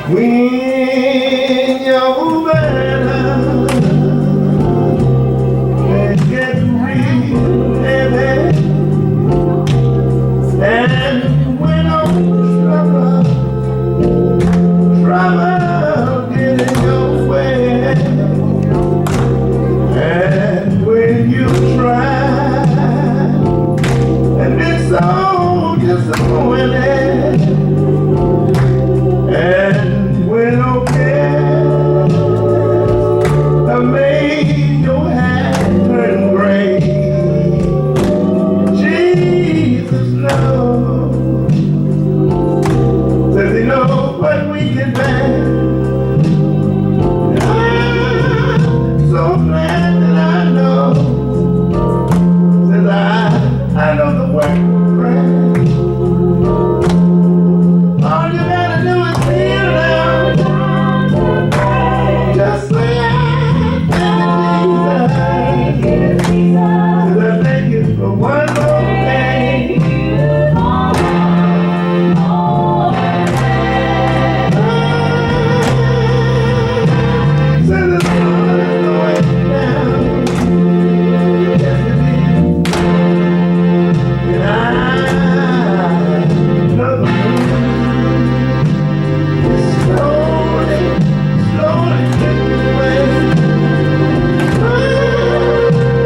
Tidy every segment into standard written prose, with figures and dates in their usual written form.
When you're better and getting real heavy, and when I'm trouble getting your way, and when you try and it's so disappointed, and when okay, I made your hand turn gray. Jesus knows, says he knows what we can bear. I'm so glad that I know, says I know the word of prayer. All you gotta do is feel now. Just say thank you, Jesus. Says I thank you for one more thing. Says the sun is going down. Yes, it is. And I know the moon is slowly, slowly getting away.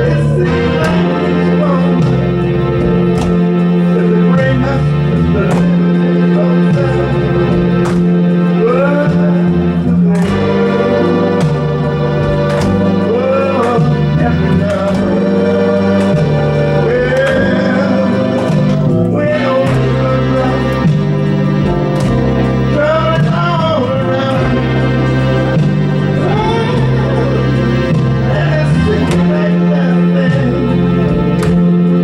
It seems like it's wrong. Does it bring us closer to the oh, every love. Well, when over trouble all around, and it seems like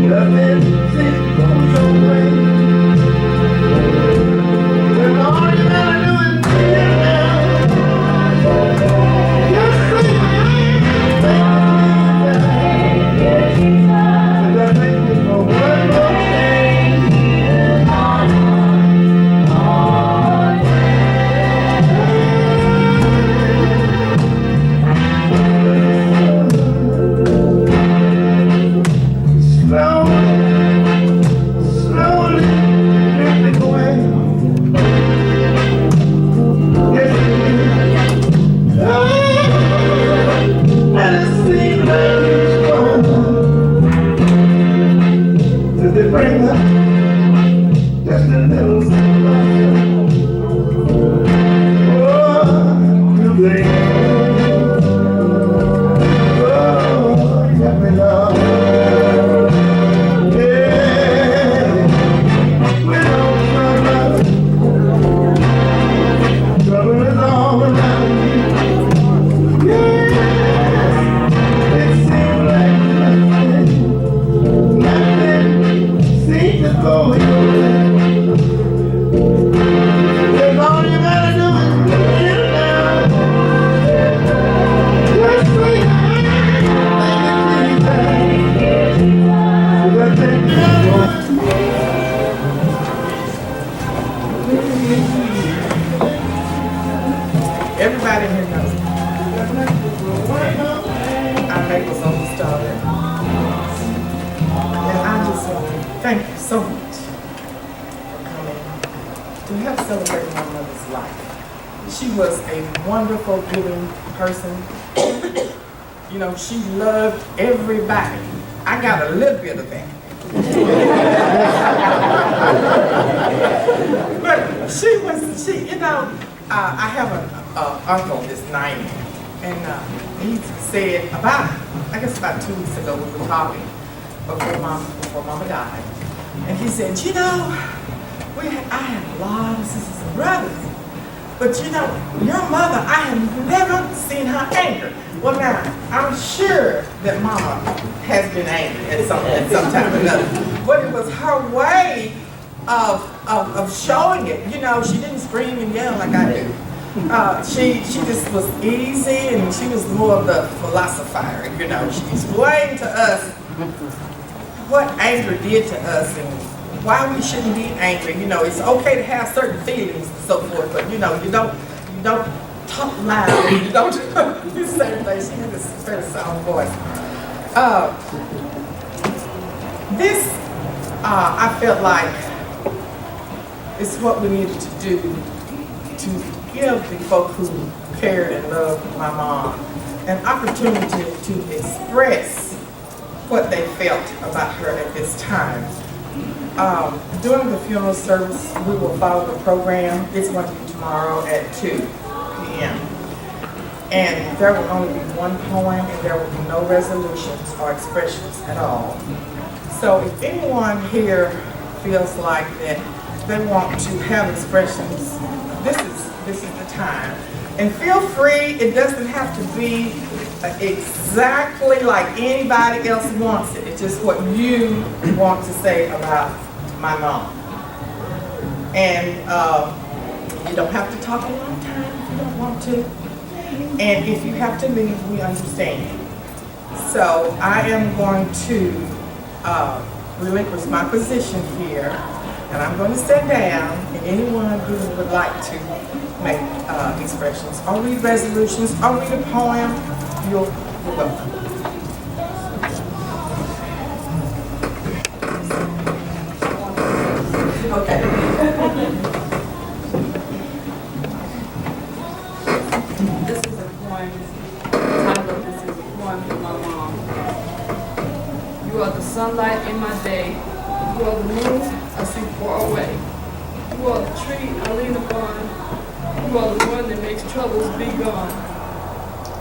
nothing seems to go your way. When all you gotta do is feel now, just say thank you, Jesus. And I thank you for one more thing. Slowly, slowly drifting away. Yes, it is. And it seems like it's gone. Does it bring us just a little closer? Oh, today. Oh, every love. Yeah, when all trouble is all around you. Yeah, it seems like nothing seems to go your way. That's all you gotta do is feel now. Just say thank you, Jesus. Cause I thank you. Everybody here knows our Maples on the started. And I just want to thank you so much for coming to help celebrate my mother's life. She was a wonderful, giving person. You know, she loved everybody. I got a little bit of that. But she, you know, I have an uncle that's 90, and he said about 2 weeks ago we were talking before Mama died, and he said, you know, I have a lot of sisters and brothers, but you know, your mother, I have never seen her angry. Well, now I'm sure that Mama has been angry at some time or another, but it was her way of showing it. You know, she didn't scream and yell like I do. She just was easy, and she was more of the philosopher. You know, she explained to us what anger did to us, and why we shouldn't be angry. You know, it's okay to have certain feelings and so forth, but you know, you don't talk loud. You don't do certain things. She has this very sound voice. I felt like it's what we needed to do to give the folk who cared and loved my mom an opportunity to express what they felt about her at this time. During the funeral service, we will follow the program. It's going to be tomorrow at 2 p.m. And there will only be one poem, and there will be no resolutions or expressions at all. So if anyone here feels like that they want to have expressions, this is the time. And feel free, it doesn't have to be exactly like anybody else wants it. It's just what you want to say about my mom. And you don't have to talk a long time if you don't want to. And if you have to leave, we understand. So I am going to relinquish my position here, and I'm going to sit down, and anyone who would like to make expressions or read resolutions or read a poem, you're welcome. Okay. This is a poem. The title of this is a poem for my mom. You are the sunlight in my day. You are the moon I see far away. You are the tree I lean upon. You are the one that makes troubles be gone.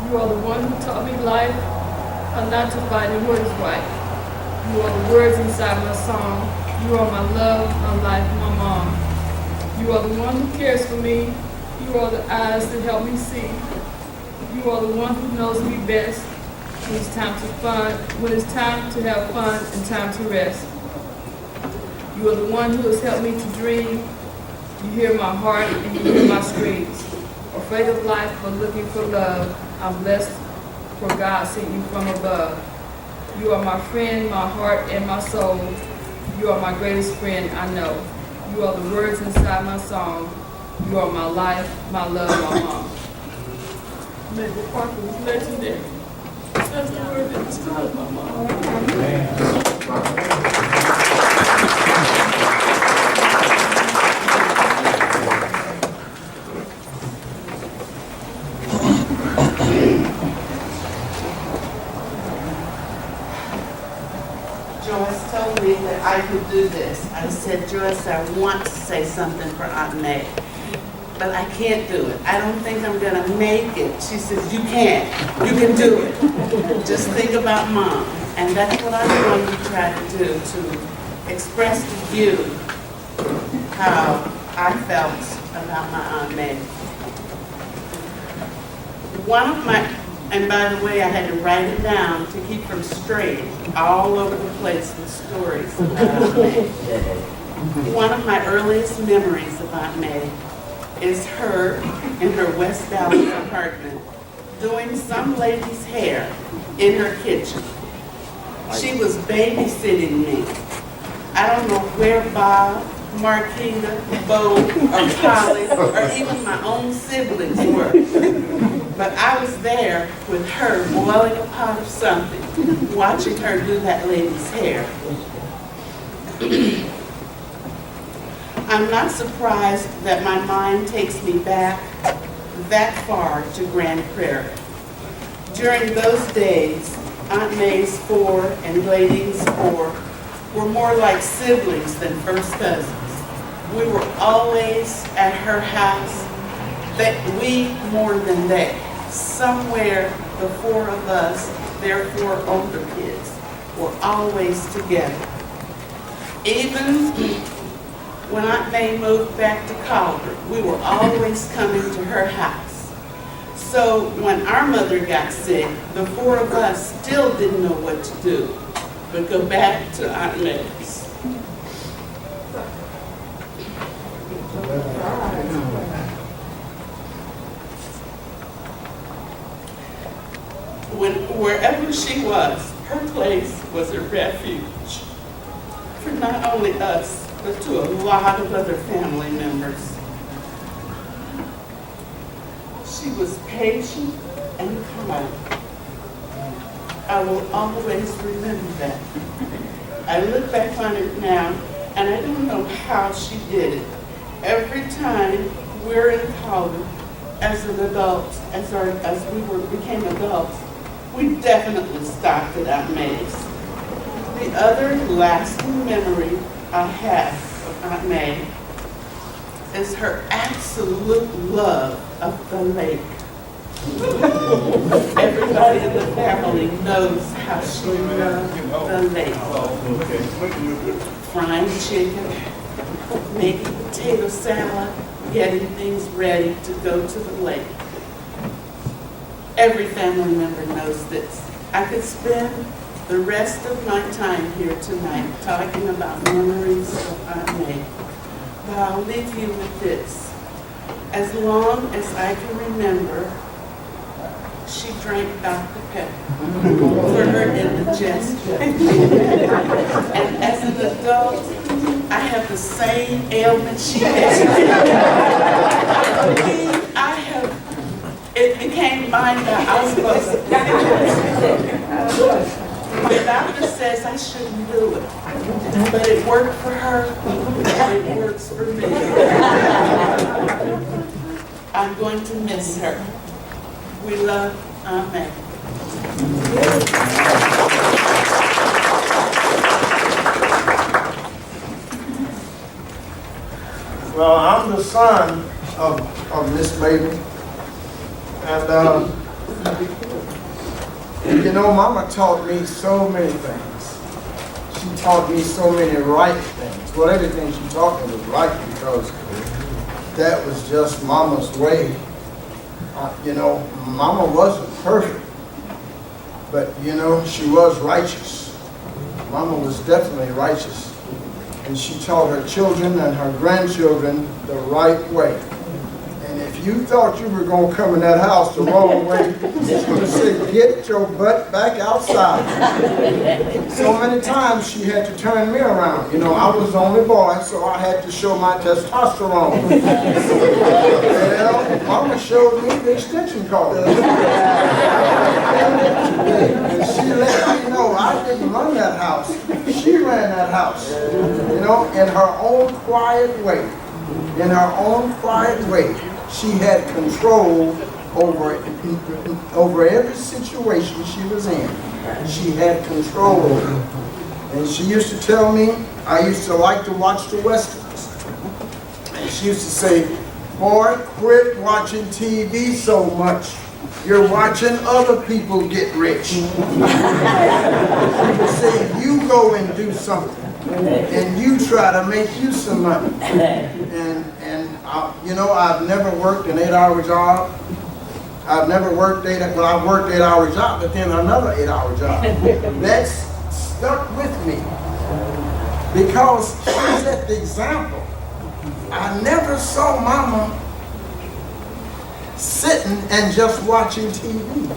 You are the one who taught me life, how not to fight and what is right. You are the words inside my song. You are my love, my life, my mom. You are the one who cares for me. You are the eyes that help me see. You are the one who knows me best when it's time to have fun and time to rest. You are the one who has helped me to dream. You hear my heart and you hear my screams. Afraid of life but looking for love. I'm blessed for God sent you from above. You are my friend, my heart, and my soul. You are my greatest friend, I know. You are the words inside my song. You are my life, my love, my mom. Mabel Parker was legendary. That's the word that describes my mom. Joyce told me that I could do this. I said, Joyce, I want to say something for Aunt May, but I can't do it. I don't think I'm gonna make it. She says, you can. You can do it. Just think about Mom. And that's what I'm going to try to do, to express to you how I felt about my Aunt May. And by the way, I had to write it down to keep from straying all over the place with stories about Aunt May. One of my earliest memories of Aunt May is her in her West Dallas apartment doing some lady's hair in her kitchen. She was babysitting me. I don't know where Bob, Marquita, Bo, or Polly, or even my own siblings were. But I was there with her boiling a pot of something, watching her do that lady's hair. I'm not surprised that my mind takes me back that far to Grand Prairie. During those days, Aunt May's 4 and Bladene's 4 were more like siblings than first cousins. We were always at her house, we more than they. Somewhere the 4 of us, their 4 older kids, were always together. Even when Aunt May moved back to Calder, we were always coming to her house. So when our mother got sick, the 4 of us still didn't know what to do, but go back to Aunt May's. Wherever she was, her place was a refuge for not only us, but to a lot of other family members. She was patient and kind. I will always remember that. I look back on it now, and I don't know how she did it. Every time we're in college, as an adult, as we became adults, we definitely stopped at Aunt May's. The other lasting memory I have of Aunt May is her absolute love of the lake. Everybody in the family knows how she loved the lake. Frying chicken, making potato salad, getting things ready to go to the lake. Every family member knows this. I could spend the rest of my time here tonight talking about memories of Aunt May, but I'll leave you with this. As long as I can remember, she drank Dr. Pepper for her indigestion. And as an adult, I have the same ailment she has. It became mine that I was supposed to. The doctor says I shouldn't do it, but it worked for her, and it works for me. I'm going to miss her. We love Aunt May. Well, I'm the son of Miss Baby. And, you know, Mama taught me so many things. She taught me so many right things. Well, everything she taught me was right because that was just Mama's way. You know, Mama wasn't perfect, but, you know, she was righteous. Mama was definitely righteous. And she taught her children and her grandchildren the right way. And if you thought you were going to come in that house the wrong way, she would say, get your butt back outside. So many times she had to turn me around. You know, I was the only boy, so I had to show my testosterone. Well, Mama showed me the extension cord. And she let me know I didn't run that house. She ran that house, you know, in her own quiet way. In her own quiet way. She had control over every situation she was in. She had control over it. And she used to tell me, I used to like to watch the Westerns. And she used to say, boy, quit watching TV so much. You're watching other people get rich. She would say, you go and do something. And you try to make you some money. And you know, I've never worked an 8-hour job. I've never worked well, I've worked 8-hour job, but then another 8-hour job. That's stuck with me because she set the example. I never saw Mama sitting and just watching TV.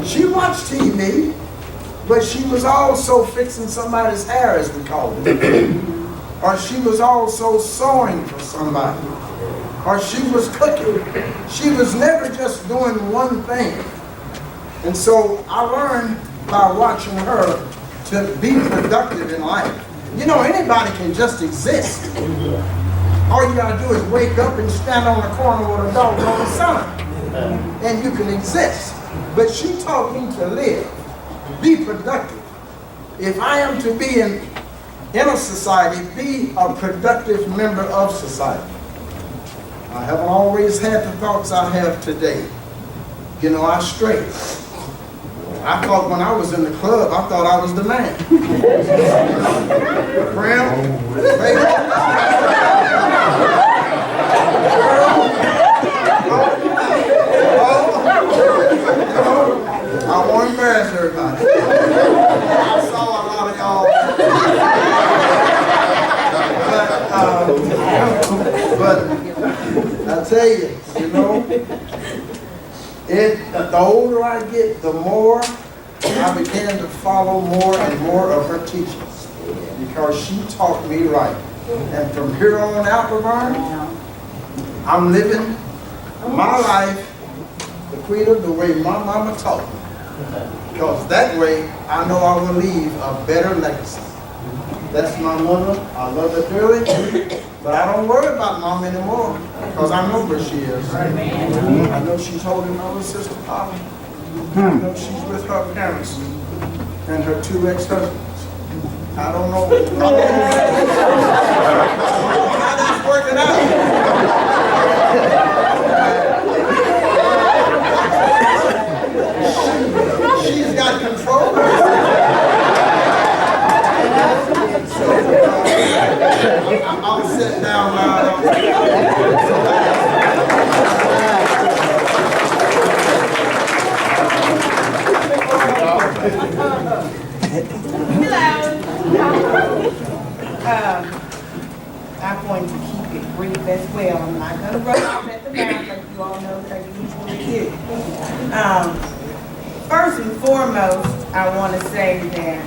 She watched TV, but she was also fixing somebody's hair, as we call it. Or she was also sewing for somebody. Or she was cooking. She was never just doing one thing. And so I learned by watching her to be productive in life. You know, anybody can just exist. All you gotta do is wake up and stand on the corner with a dog on the sun. And you can exist. But she taught me to live, be productive. If I am to be in a society, be a productive member of society. I haven't always had the thoughts I have today. You know, I strayed. I thought when I was in the club, I thought I was the man. Prim, baby. I won't embarrass everybody. I saw a lot of y'all. But I tell you, you know, the older I get, the more I began to follow more and more of her teachings because she taught me right. And from here on out, Laverne, I'm living my life, Laquita, the way my mama taught me. Because that way, I know I will leave a better legacy. That's my mother. I love her dearly. But I don't worry about mom anymore because I know where she is. I know she's holding my little sister, Polly. I know she's with her parents and her 2 ex-husbands. I don't know how that's working out. She's got control. I'll sit down now. I'm going to keep it brief as well. I'm not going to rush off at the mouth like you all know that I usually do. First and foremost, I want to say that,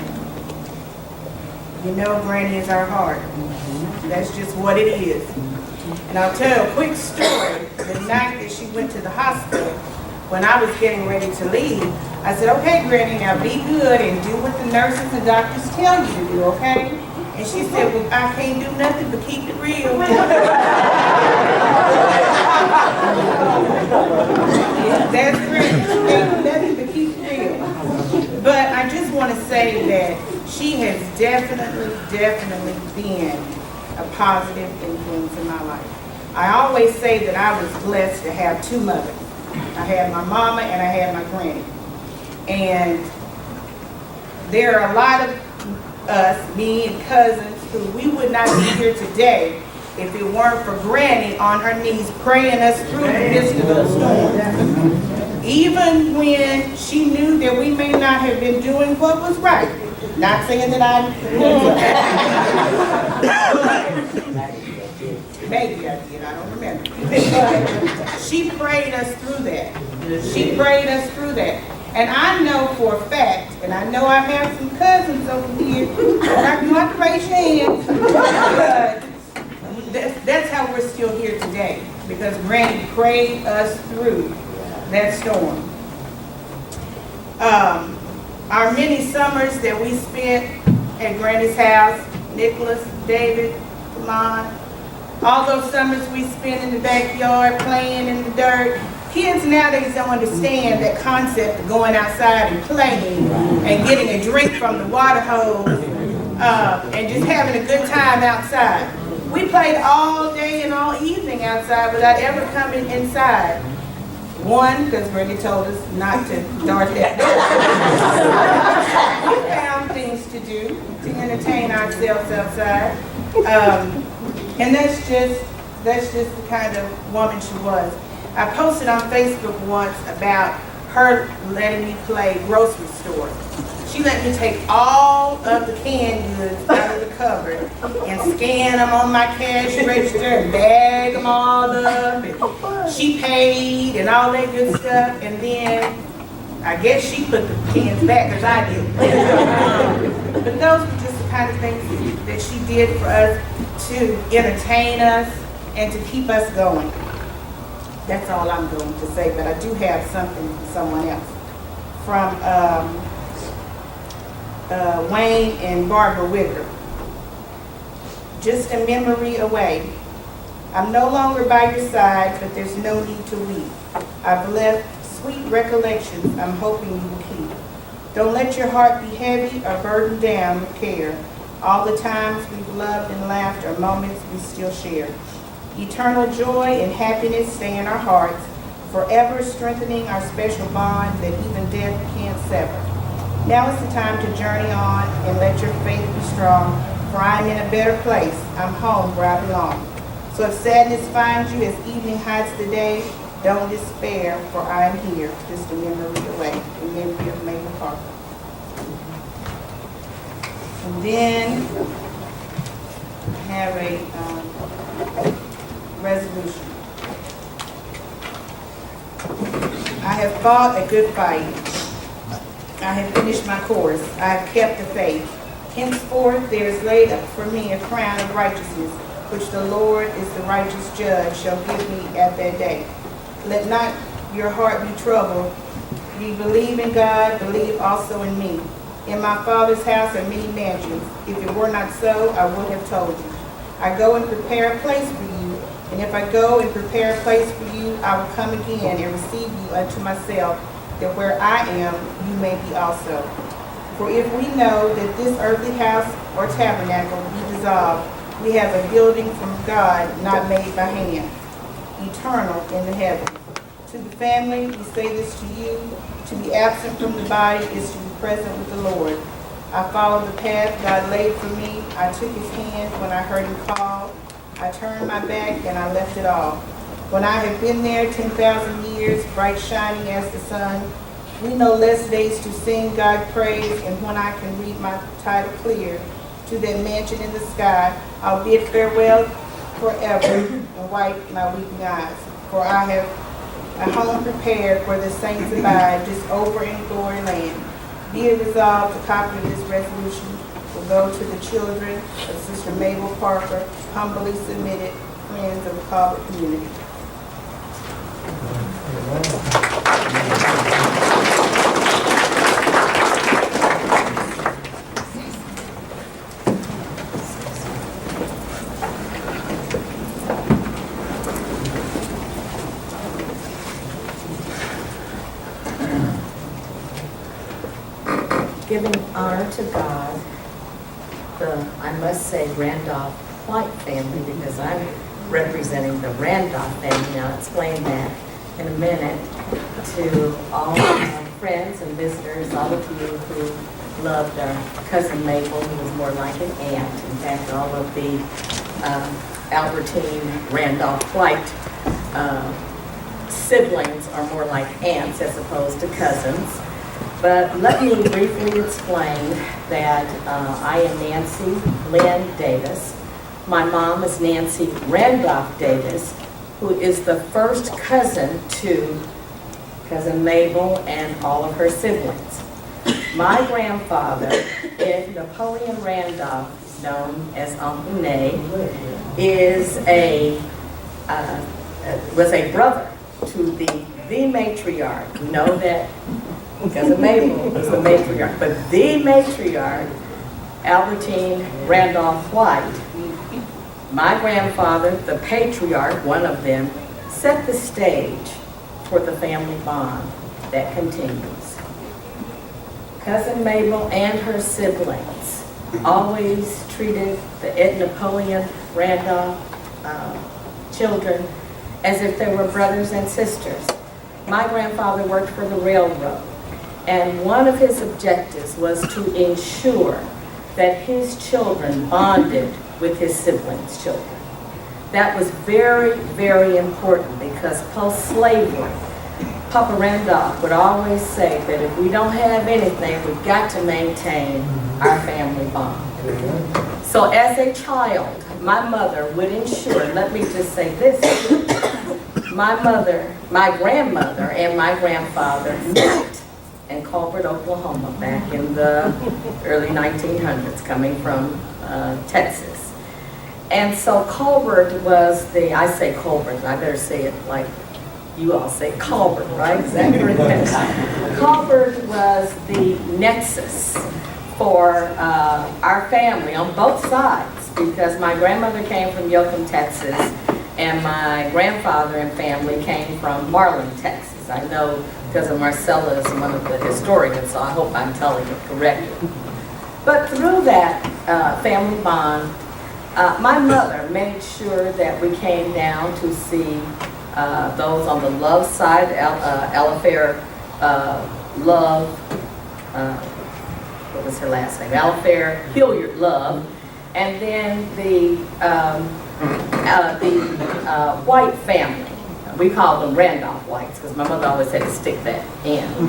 Granny is our heart. That's just what it is. And I'll tell you a quick story. The night that she went to the hospital, when I was getting ready to leave, I said, okay, Granny, now be good and do what the nurses and doctors tell you to do, okay? And she said, well, I can't do nothing but keep it real. That's great. She can't do nothing but keep it real. But I just want to say that she has definitely been a positive influence in my life. I always say that I was blessed to have 2 mothers. I had my mama and I had my granny. And there are a lot of us, me and cousins, who we would not be here today if it weren't for Granny on her knees praying us through the midst of those storms. Even when she knew that we may not have been doing what was right. Not saying that I maybe I did, I don't remember. But she prayed us through that. She prayed us through that. And I know for a fact, and I know I have some cousins over here, I can have to raise your hands, but that's how we're still here today, because Granny prayed us through that storm. Our many summers that we spent at Granny's house, Nicholas, David, Lamont, all those summers we spent in the backyard playing in the dirt. Kids nowadays don't understand that concept of going outside and playing and getting a drink from the water hose and just having a good time outside. We played all day and all evening outside without ever coming inside. One, because Granny told us not to dart that door. We found things to do to entertain ourselves outside. And that's just the kind of woman she was. I posted on Facebook once about her letting me play grocery store. She let me take all of the canned goods out of the cupboard and scan them on my cash register and bag them all up. And she paid and all that good stuff. And then I guess she put the cans back because I didn't. But those were just the kind of things that she did for us to entertain us and to keep us going. That's all I'm going to say, but I do have something for someone else. From Wayne and Barbara Wigger. Just a memory away. I'm no longer by your side, but there's no need to weep. I've left sweet recollections I'm hoping you will keep. Don't let your heart be heavy or burdened down with care. All the times we've loved and laughed are moments we still share. Eternal joy and happiness stay in our hearts, forever strengthening our special bond that even death can't sever. Now is the time to journey on and let your faith be strong, for I'm in a better place. I'm home where I belong. So if sadness finds you as evening hides the day, don't despair, for I am here, just a memory away, a memory of May McCarthy. And then I have a resolution. I have fought a good fight. I have finished my course. I have kept the faith. Henceforth there is laid up for me a crown of righteousness, which the Lord is the righteous judge shall give me at that day. Let not your heart be troubled. Ye believe in God, believe also in me. In my Father's house are many mansions. If it were not so, I would have told you. I go and prepare a place for you. And if I go and prepare a place for you, I will come again and receive you unto myself, that where I am, you may be also. For if we know that this earthly house or tabernacle be dissolved, we have a building from God, not made by hand, eternal in the heavens. To the family, we say this to you: to be absent from the body is to be present with the Lord. I followed the path God laid for me. I took his hand when I heard him call. I turned my back and I left it all. When I have been there 10,000 years, bright shining as the sun, we know less days to sing God praise, and when I can read my title clear, to that mansion in the sky, I'll bid farewell forever and wipe my weeping eyes. For I have a home prepared where the saints abide, just over in glory land. Be it resolved, a copy of this resolution will go to the children of Sister Mabel Parker, humbly submitted, friends of the Colbert community. Giving honor to God, I must say Randolph White family, because I'm representing the Randolph family. Now, I'll explain that in a minute. To all my friends and visitors, all of you who loved our cousin Mabel, who was more like an aunt. In fact, all of the Albertine Randolph White siblings are more like aunts as opposed to cousins. But let me briefly explain that I am Nancy Lynn Davis. My mom is Nancy Randolph Davis, who is the first cousin to Cousin Mabel and all of her siblings. My grandfather, Napoleon Randolph, known as Uncle Nay, was a brother to the matriarch. You know that Cousin Mabel was the matriarch, but the matriarch, Albertine Randolph White, my grandfather, the patriarch, one of them, set the stage for the family bond that continues. Cousin Mabel and her siblings always treated the Napoleon Randolph children as if they were brothers and sisters. My grandfather worked for the railroad, and one of his objectives was to ensure that his children bonded with his siblings' children. That was very, very important, because post-slavery, Papa Randolph would always say that if we don't have anything, we've got to maintain our family bond. So as a child, my mother would ensure, let me just say this, my grandmother and my grandfather met in Colbert, Oklahoma, back in the early 1900s, coming from Texas. And so Colbert was I say Colbert, I better say it like you all say Colbert, right? Is that correct? Colbert was the nexus for our family on both sides, because my grandmother came from Yoakum, Texas, and my grandfather and family came from Marlin, Texas. I know because of Marcella is one of the historians, so I hope I'm telling it correctly. But through that family bond, my mother made sure that we came down to see those on the Love side, Alifair Love, what was her last name? Alifair Hilliard Love, and then the White family. We called them Randolph Whites, because my mother always had to stick that in.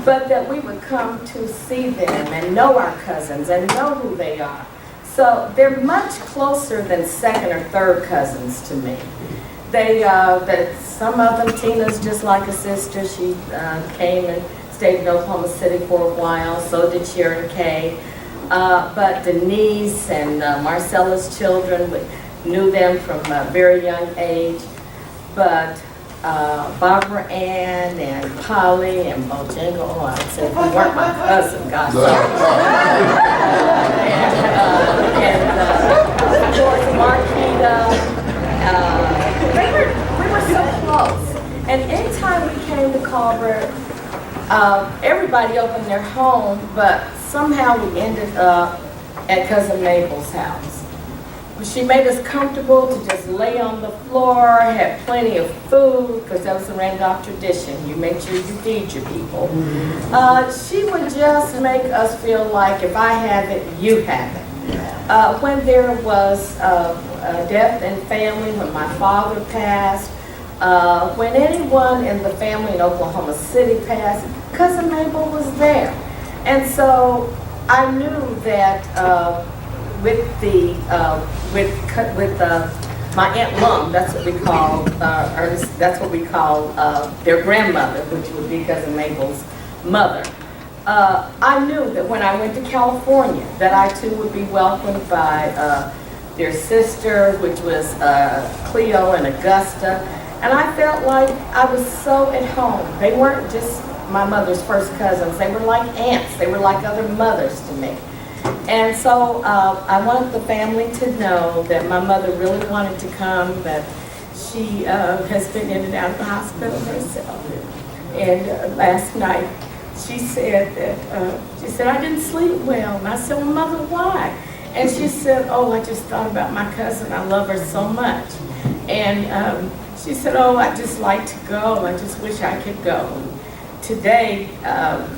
But that we would come to see them and know our cousins and know who they are. So they're much closer than second or third cousins to me. Some of them, Tina's just like a sister. She came and stayed in Oklahoma City for a while. So did Sharon Kay. But Denise and Marcella's children, we knew them from a very young age. But Barbara Ann and Polly and Bojingo, oh, I would say if you weren't my cousin, God and of course Marquita, we were so close. And anytime we came to Colbert, everybody opened their home, but somehow we ended up at Cousin Mabel's house. She made us comfortable to just lay on the floor, had plenty of food, because that was the Randolph tradition. You make sure you feed your people. She would just make us feel like if I have it, you have it. When there was death in family, when my father passed, when anyone in the family in Oklahoma City passed, Cousin Mabel was there. And so I knew that with my Aunt Lum, that's what we call that's what we call their grandmother, which would be Cousin Mabel's mother. I knew that when I went to California, that I too would be welcomed by their sister, which was Cleo and Augusta, and I felt like I was so at home. They weren't just my mother's first cousins; they were like aunts. They were like other mothers to me. And so I wanted the family to know that my mother really wanted to come, but she has been in and out of the hospital herself. And last night she said that, I didn't sleep well. And I said, well, Mother, why? And she said, oh, I just thought about my cousin. I love her so much. And she said, oh, I just like to go. I just wish I could go. Today,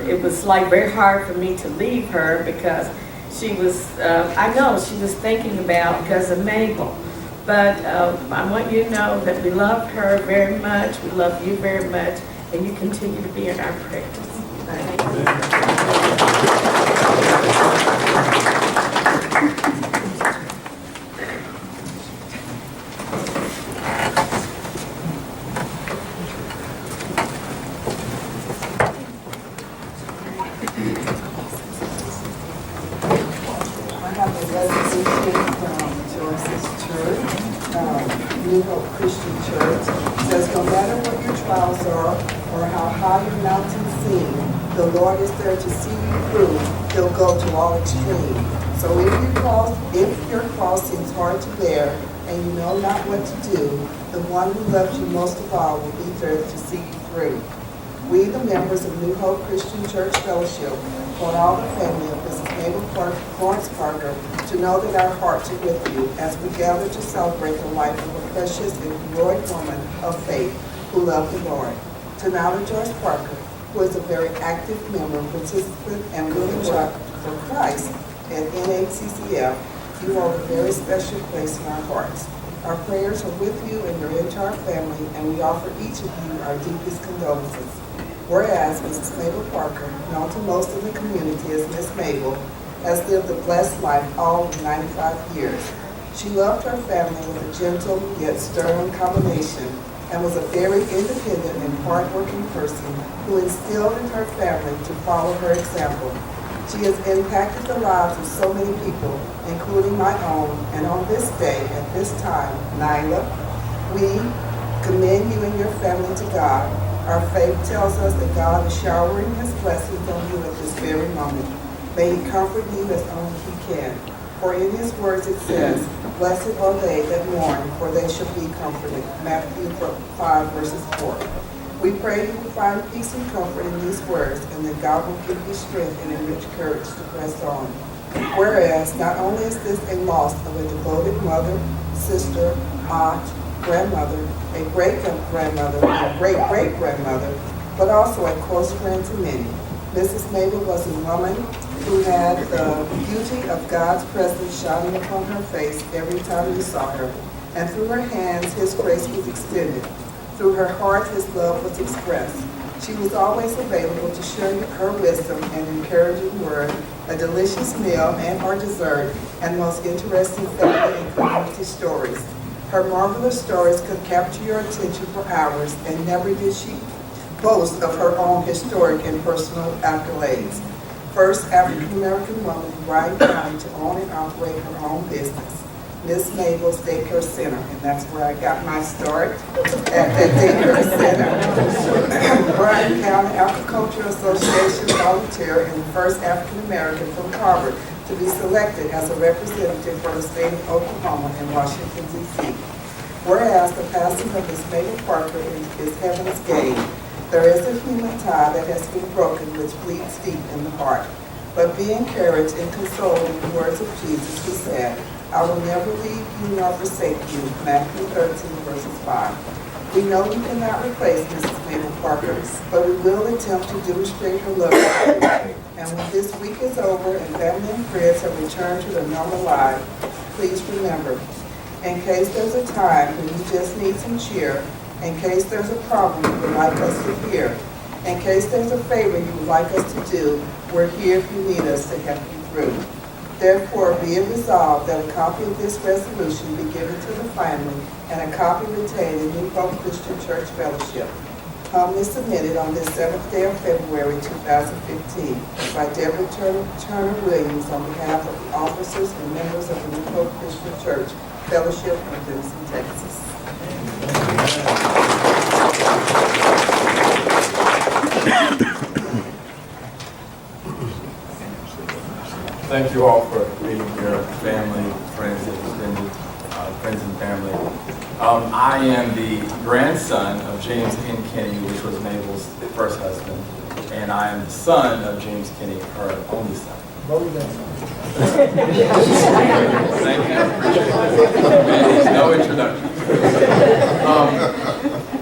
it was like very hard for me to leave her because she was, I know she was thinking about Cousin Mabel, but I want you to know that we love her very much, we love you very much, and you continue to be in our prayers. Thank you. New Hope Christian Church says, no matter what your trials are or how high your mountain seems, the Lord is there to see you through. He'll go to all extreme. So if your cross seems hard to bear and you know not what to do, the one who loves you most of all will be there to see you through. We, the members of New Hope Christian Church Fellowship, want all the family of Mrs. Mabel Florence Parker to know that our hearts are with you as we gather to celebrate the life of a precious and heroic woman of faith who loved the Lord. To Nala Joyce Parker, who is a very active member, participant, and willing work for Christ at NHCCF, you hold a very special place in our hearts. Our prayers are with you and your entire family, and we offer each of you our deepest condolences. Whereas Mrs. Mabel Parker, known to most of the community as Miss Mabel, has lived a blessed life all of 95 years. She loved her family with a gentle yet stern combination and was a very independent and hardworking person who instilled in her family to follow her example. She has impacted the lives of so many people, including my own, and on this day, at this time, Nyla, we commend you and your family to God. Our faith tells us that God is showering His blessings on you at this very moment. May He comfort you as only He can. For in His words it says, blessed are they that mourn, for they shall be comforted. Matthew 5, verses 4. We pray you will find peace and comfort in these words, and that God will give you strength and enriched courage to press on. Whereas, not only is this a loss of a devoted mother, sister, aunt, grandmother, a great-grandmother, a great-great-grandmother, but also a close friend to many. Mrs. Mabel was a woman who had the beauty of God's presence shining upon her face every time you saw her, and through her hands His grace was extended. Through her heart His love was expressed. She was always available to share her wisdom and encouraging word, a delicious meal and or dessert, and most interesting family and community stories. Her marvelous stories could capture your attention for hours, and never did she boast of her own historic and personal accolades. first African-American woman in Bryan County to own and operate her own business, Miss Mabel's Daycare Center, and that's where I got my start, at that daycare center. Bryan County Agricultural Association volunteer and the first African-American from Harvard to be selected as a representative for the state of Oklahoma in Washington, D.C. Whereas the passing of Miss Mabel Parker is heaven's gain, there is a human tie that has been broken which bleeds deep in the heart. But be encouraged and consoled in the words of Jesus who said, I will never leave you nor forsake you, Matthew 13, verses 5. We know we cannot replace Mrs. Mabel Parker, but we will attempt to demonstrate her love for you. And when this week is over and family and friends have returned to their normal life, please remember, in case there's a time when you just need some cheer, in case there's a problem you would like us to hear, in case there's a favor you would like us to do, we're here if you need us to help you through. Therefore, be it resolved that a copy of this resolution be given to the family and a copy retained in New Hope Christian Church Fellowship. Humbly submitted on this 7th day of February 2015 by Deborah Turner Williams on behalf of the officers and members of the New Hope Christian Church Fellowship in Denison, Texas. Thank you all for being here, family, friends, and extended friends and family. I am the grandson of James N. Kinney, which was Mabel's first husband, and I am the son of James Kinney, her only son. Thank you. Appreciate it. No introduction.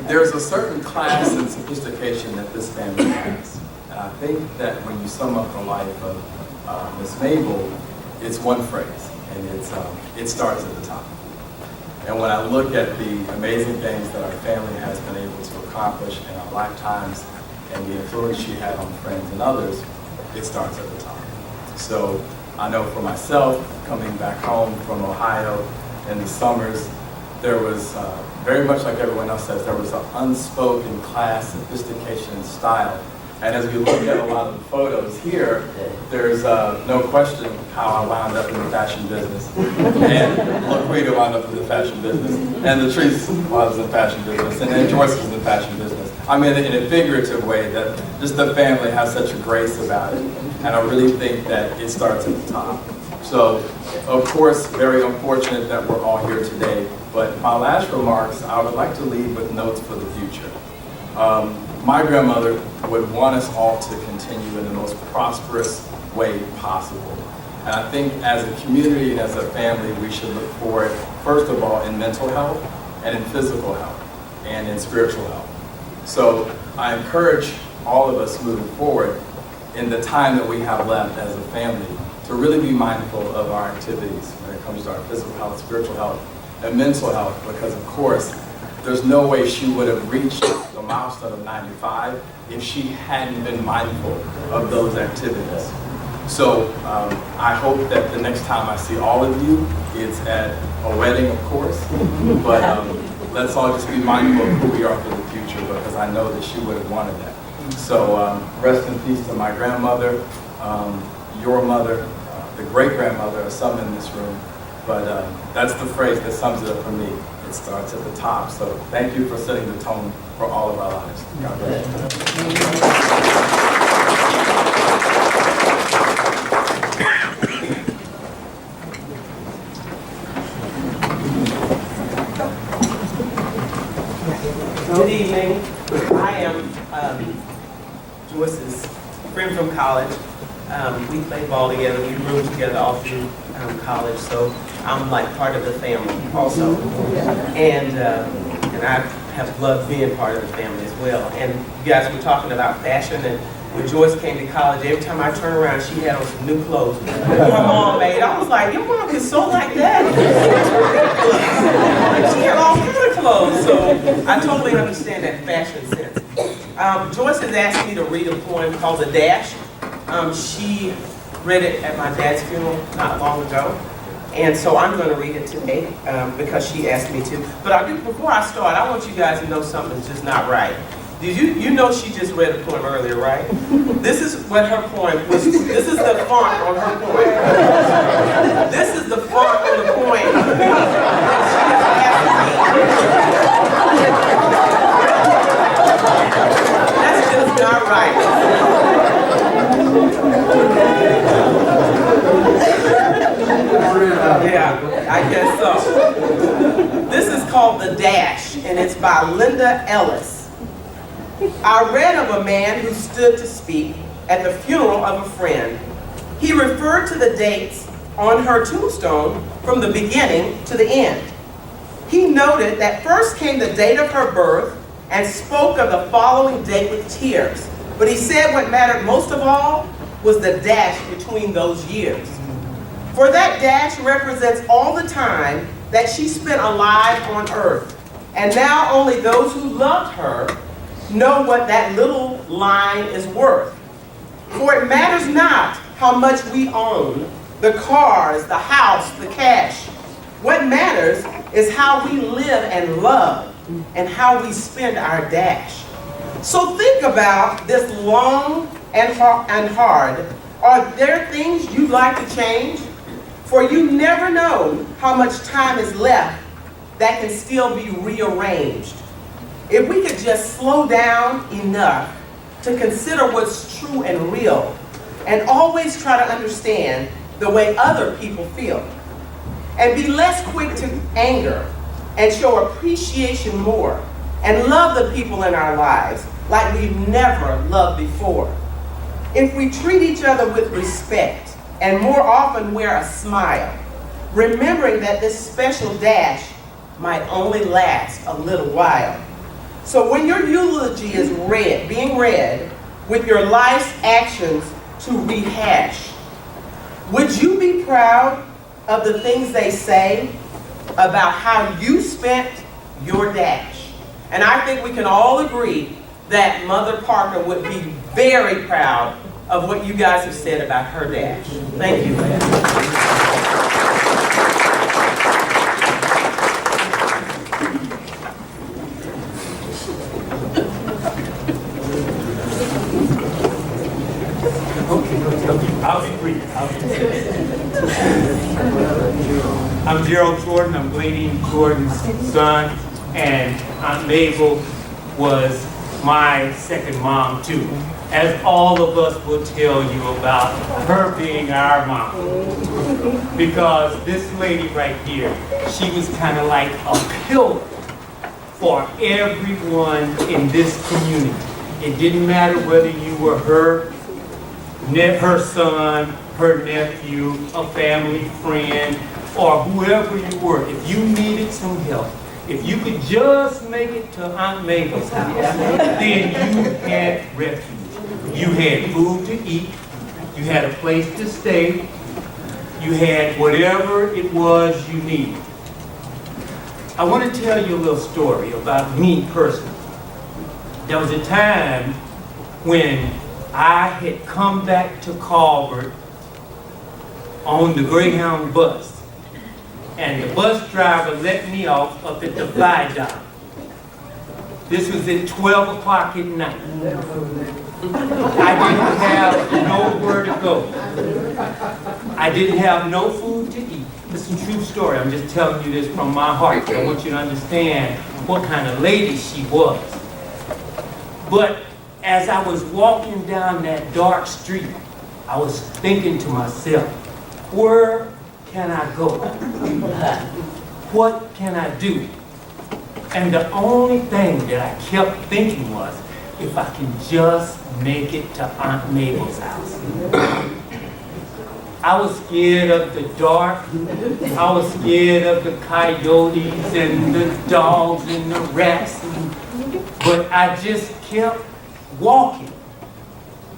There's a certain class and sophistication that this family has. And I think that when you sum up the life of Miss Mabel, it's one phrase, and it starts at the top. And when I look at the amazing things that our family has been able to accomplish in our lifetimes and the influence she had on friends and others, it starts at the top. So I know for myself, coming back home from Ohio in the summers, there was, very much like everyone else says, there was an unspoken class, sophistication, and style. And as we look at a lot of the photos here, there's no question how I wound up in the fashion business. And LaQuita wound up in the fashion business. And Latrice was in the fashion business. And then Joyce was in the fashion business. I mean, in a figurative way, that just the family has such a grace about it. And I really think that it starts at the top. So, of course, very unfortunate that we're all here today. But my last remarks, I would like to leave with notes for the future. My grandmother would want us all to continue in the most prosperous way possible. And I think as a community and as a family, we should look forward, first of all, in mental health and in physical health and in spiritual health. So I encourage all of us moving forward in the time that we have left as a family to really be mindful of our activities when it comes to our physical health, spiritual health, and mental health, because of course, there's no way she would have reached the milestone of 95 if she hadn't been mindful of those activities. So I hope that the next time I see all of you, it's at a wedding, of course, but let's all just be mindful of who we are for the future, because I know that she would have wanted that. So rest in peace to my grandmother, your mother, the great-grandmother of some in this room, but that's the phrase that sums it up for me. It starts at the top. So thank you for setting the tone for all of our lives. God bless you. Good evening. I am Joyce's friend from college. We played ball together. We roomed together all through college. So I'm like part of the family also. And I have loved being part of the family as well. And you guys were talking about fashion, and when Joyce came to college, every time I turned around, she had on some new clothes that her mom made. I was like, your mom can sew like that? She had all kinds of clothes. So I totally understand that fashion sense. Joyce has asked me to read a poem called The Dash. She read it at my dad's funeral not long ago. And so I'm going to read it today because she asked me to. But before I start, I want you guys to know something's just not right. You know she just read a poem earlier, right? This is what her poem was. This is the font on her poem. This is the font on the poem that she has to read. That's just not right. Yeah, I guess so. This is called The Dash, and it's by Linda Ellis. I read of a man who stood to speak at the funeral of a friend. He referred to the dates on her tombstone from the beginning to the end. He noted that first came the date of her birth and spoke of the following date with tears. But he said what mattered most of all was the dash between those years. For that dash represents all the time that she spent alive on earth. And now only those who loved her know what that little line is worth. For it matters not how much we own, the cars, the house, the cash. What matters is how we live and love and how we spend our dash. So think about this long and hard. Are there things you'd like to change? For you never know how much time is left that can still be rearranged. If we could just slow down enough to consider what's true and real, and always try to understand the way other people feel, and be less quick to anger, and show appreciation more, and love the people in our lives like we've never loved before. If we treat each other with respect, and more often wear a smile, remembering that this special dash might only last a little while. So when your eulogy is being read with your life's actions to rehash, would you be proud of the things they say about how you spent your dash? And I think we can all agree that Mother Parker would be very proud of what you guys have said about her dash. Thank you. I'll be brief. I'm Gerald Jordan. I'm Blaney Jordan's son, and Aunt Mabel was my second mom too. As all of us will tell you about her being our mom. Because this lady right here, she was kind of like a pillar for everyone in this community. It didn't matter whether you were her son, her nephew, a family friend, or whoever you were. If you needed some help, if you could just make it to Aunt Mabel's house, then you had refuge. You had food to eat, you had a place to stay, you had whatever it was you needed. I want to tell you a little story about me personally. There was a time when I had come back to Colbert on the Greyhound bus, and the bus driver let me off up at the viaduct. This was at 12 o'clock at night. I didn't have nowhere to go. I didn't have no food to eat. This is a true story. I'm just telling you this from my heart. I want you to understand what kind of lady she was. But as I was walking down that dark street, I was thinking to myself, where can I go? What can I do? And the only thing that I kept thinking was, if I can just make it to Aunt Mabel's house. I was scared of the dark. I was scared of the coyotes and the dogs and the rats. But I just kept walking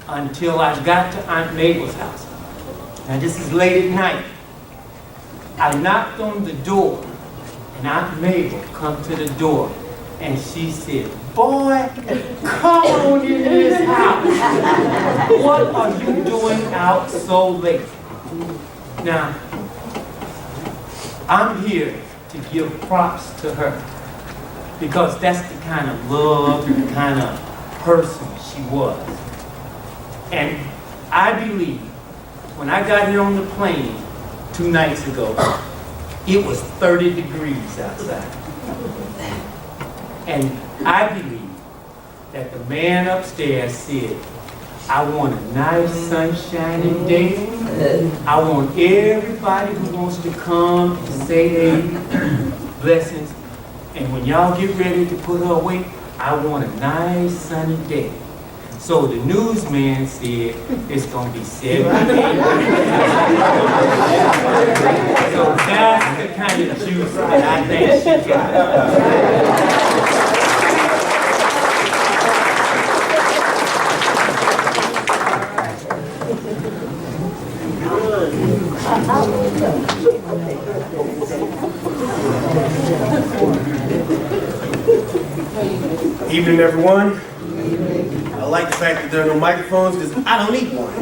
until I got to Aunt Mabel's house. Now this is late at night. I knocked on the door, and Aunt Mabel come to the door, and she said, "Boy, come on in this house. What are you doing out so late?" Now, I'm here to give props to her, because that's the kind of love, the kind of person she was. And I believe when I got here on the plane 2 nights ago, it was 30 degrees outside. And I believe that the man upstairs said, I want a nice sunshiny day. I want everybody who wants to come and say their blessings. And when y'all get ready to put her away, I want a nice sunny day. So the newsman said it's going to be 70 degrees. So that's the kind of juice that I think she got. Evening, everyone. I like the fact that there are no microphones because I don't need one.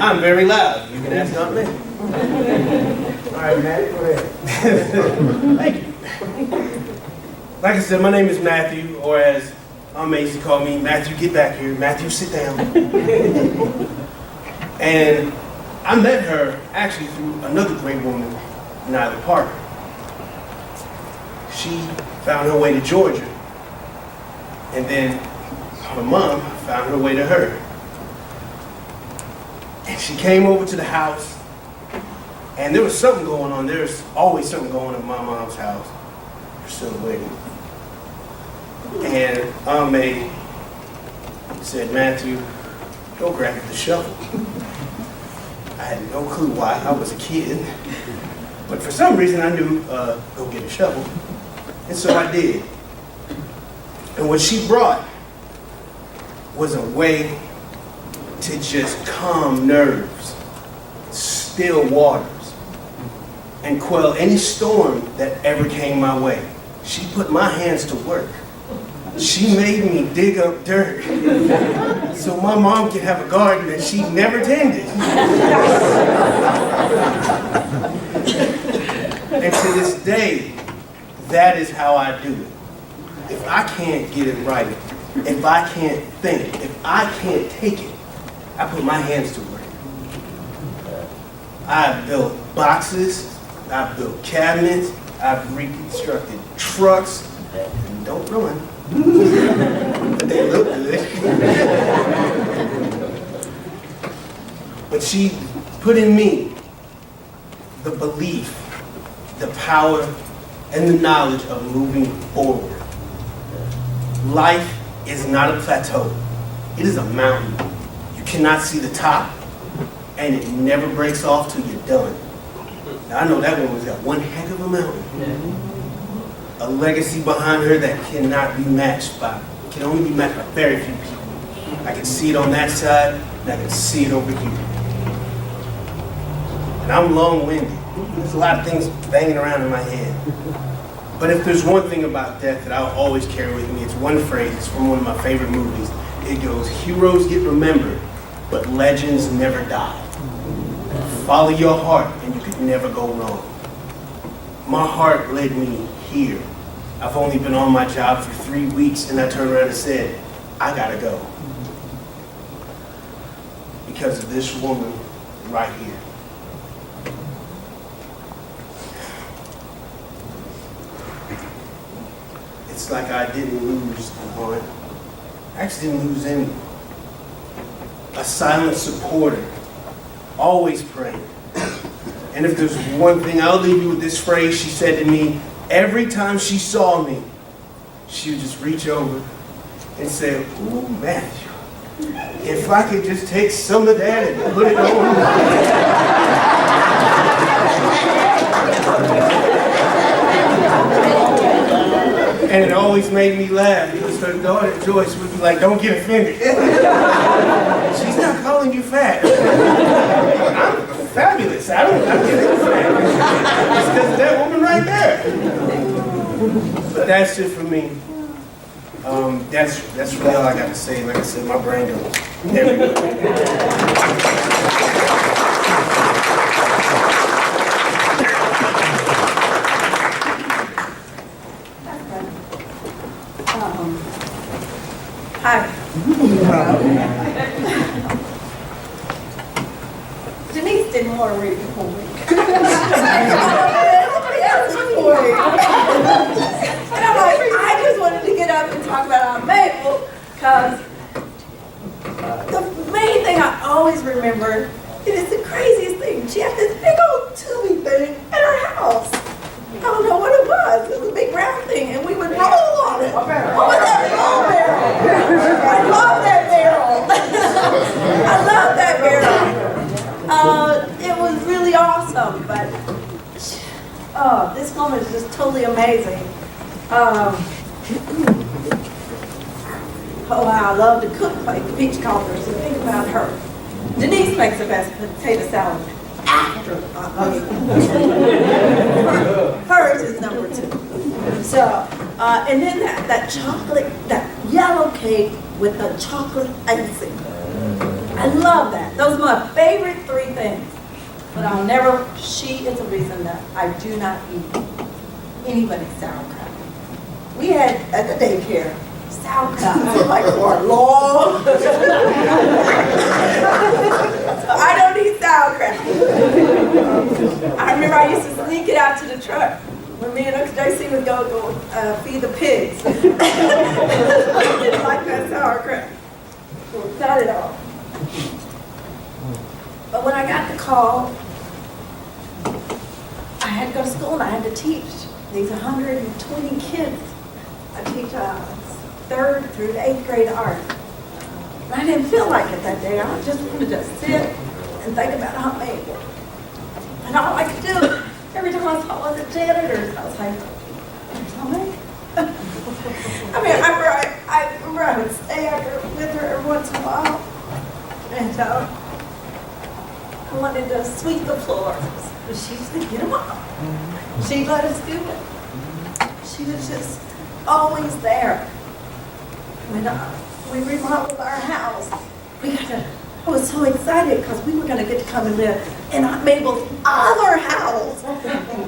I'm very loud. You can ask Aunt May. All right, Matt, go ahead. Thank you. Like I said, my name is Matthew, or as Aunt May used to call me, Matthew, get back here. Matthew, sit down. And I met her actually through another great woman, Nyla Parker. She found her way to Georgia. And then her mom found her way to her. And she came over to the house, and there was something going on. There's always something going on at my mom's house. We're still waiting. And Aunt May said, Matthew, go grab the shovel. I had no clue why. I was a kid. But for some reason, I knew, go get a shovel. And so I did. And what she brought was a way to just calm nerves, still waters, and quell any storm that ever came my way. She put my hands to work. She made me dig up dirt so my mom could have a garden that she never tended. And to this day, that is how I do it. If I can't get it right, if I can't think, if I can't take it, I put my hands to work. I've built boxes, I've built cabinets, I've reconstructed trucks that don't run, but they look good. But she put in me the belief, the power, and the knowledge of moving forward. Life is not a plateau. It is a mountain. You cannot see the top, and it never breaks off till you're done. Now, I know that woman's got one heck of a mountain. A legacy behind her that cannot be matched by, can only be matched by very few people. I can see it on that side, and I can see it over here. And I'm long-winded. There's a lot of things banging around in my head. But if there's one thing about death that I'll always carry with me, it's one phrase. It's from one of my favorite movies. It goes, heroes get remembered, but legends never die. Follow your heart, and you could never go wrong. My heart led me here. I've only been on my job for 3 weeks, and I turned around and said, I gotta go. Because of this woman right here. It's like I didn't lose one. I actually didn't lose any. A silent supporter, always praying. And if there's one thing, I'll leave you with this phrase she said to me every time she saw me. She would just reach over and say, ooh, Matthew, if I could just take some of that and put it on. And it always made me laugh because her daughter Joyce would be like, don't get offended. She's not calling you fat. I'm fabulous. I'm getting fat. It's because of that woman right there. But that's it for me. That's really all I got to say. Like I said, my brain goes everywhere. Hi. Denise didn't want to read the poem. And I'm like, I just wanted to get up and talk about Aunt Mabel, because the main thing I always remember, it is the craziest thing. She had this big old tubby thing at her house. I don't know what it was. It was a big round thing, and we would roll on it. What was that roll barrel? I love that barrel. I love that barrel. It was really awesome, but this woman is just totally amazing. Oh wow, I love to cook like peach cobbler, so think about her. Denise makes the best potato salad after hers is number 2. So, and then that chocolate, that yellow cake with the chocolate icing. I love that. Those are my favorite 3 things. But I'll never, she is the reason that I do not eat anybody's sauerkraut. We had at the daycare, sauerkraut like for a long so I don't eat sauerkraut. I remember I used to sneak it out to the truck when me and Uncle JC would go feed the pigs. I didn't like that sauerkraut. Not at all. But when I got the call, I had to go to school and I had to teach these 120 kids. I teach 3rd through 8th grade art. And I didn't feel like it that day. I just wanted to sit and think about Aunt Mabel. And all I could do, every time I saw one of the janitors, I was like, Aunt Mabel. I mean, I remember I would stay with her every once in a while. And I wanted to sweep the floors. But she used to get them up. She let us do it. She was just always there. When we remodeled our house, I was so excited because we were going to get to come and live in Aunt Mabel's other house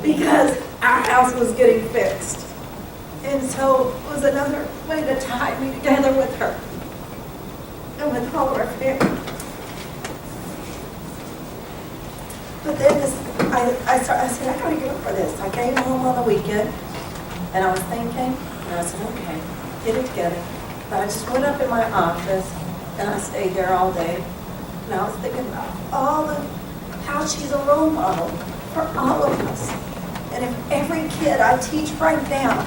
because our house was getting fixed. And so it was another way to tie me together with her and with all of our family. But then I said, I gotta get up for this. I came home on the weekend and I was thinking, and I said, okay, get it together. But I just went up in my office and I stayed there all day. And I was thinking about how she's a role model for all of us. And if every kid I teach right now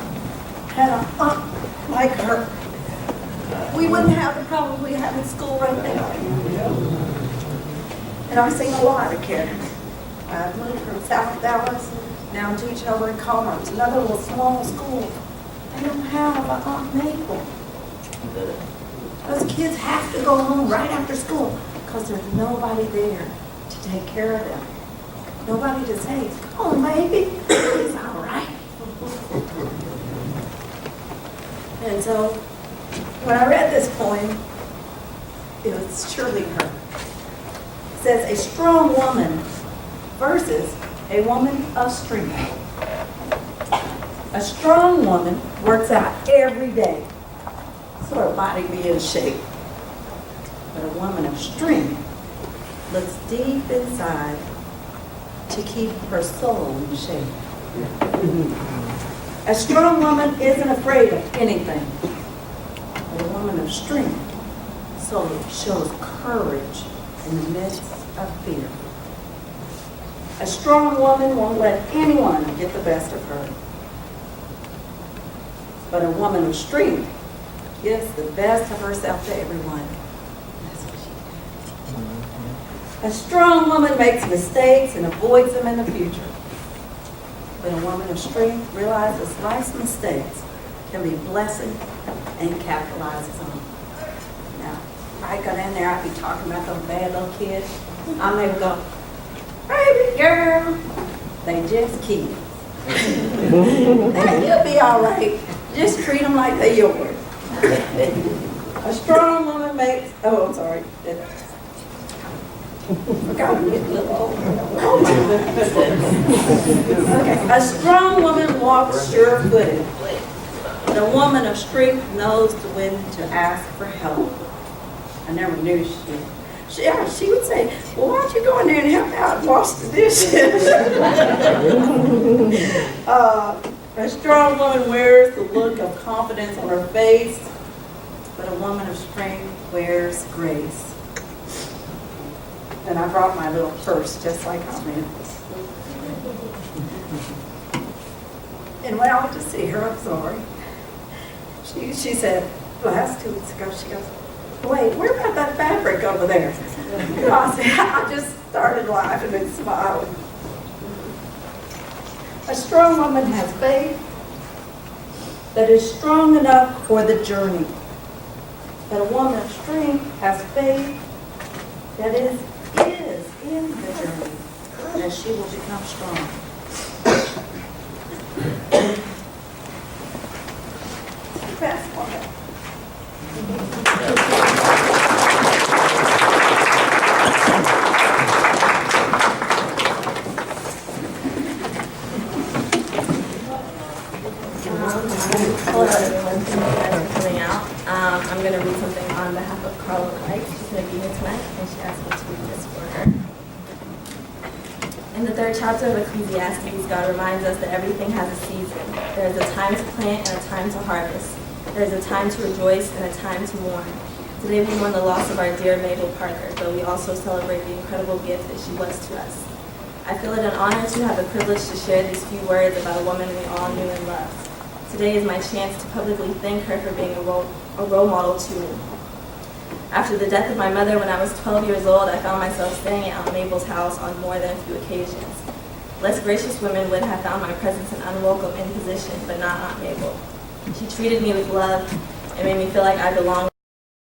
had an aunt like her, we wouldn't have the problems we have in school right now. And I've seen a lot of kids. I've moved from South Dallas, now I'm teaching over in Commerce, another little small school. They don't have an Aunt Mabel. Those kids have to go home right after school because there's nobody there to take care of them. Nobody to say, come on, baby, it's all right. And so when I read this poem, it was surely her. It says, a strong woman versus a woman of strength. A strong woman works out every day so her body be in shape. But a woman of strength looks deep inside to keep her soul in shape. A strong woman isn't afraid of anything. But a woman of strength shows courage in the midst of fear. A strong woman won't let anyone get the best of her. But a woman of strength gives the best of herself to everyone. That's what she does. A strong woman makes mistakes and avoids them in the future. But a woman of strength realizes life's mistakes can be blessing and capitalizes on them. Now, if I got in there, I'd be talking about those bad little kids. I may go, baby girl, they just kids. And you'll be all right. Just treat them like they're yours. A strong woman makes, oh, I'm sorry. Forgot I'm getting a little old. Oh my goodness. Okay. A strong woman walks sure-footed. But a woman of strength knows when to ask for help. I never knew she would say, well, why don't you go in there and help out and wash the dishes? A strong woman wears the look of confidence on her face, but a woman of strength wears grace. And I brought my little purse just like I'm in. And when I went to see her, I'm sorry, she said, last 2 weeks ago, she goes, wait, where about that fabric over there? You know, I said, I just started laughing and smiling. A strong woman has faith that is strong enough for the journey. But a woman of strength has faith that is in the journey, that she will become strong. Fast forward. Hello everyone, thank you guys for coming out. I'm going to read something on behalf of Carla White. She's going to be here tonight, and she asked me to read this for her. In the 3rd chapter of Ecclesiastes, God reminds us that everything has a season. There is a time to plant and a time to harvest. There is a time to rejoice and a time to mourn. Today we mourn the loss of our dear Mabel Parker, but we also celebrate the incredible gift that she was to us. I feel it an honor to have the privilege to share these few words about a woman we all knew and loved. Today is my chance to publicly thank her for being a role model to me. After the death of my mother when I was 12 years old, I found myself staying at Aunt Mabel's house on more than a few occasions. Less gracious women would have found my presence an unwelcome imposition, but not Aunt Mabel. She treated me with love and made me feel like I belonged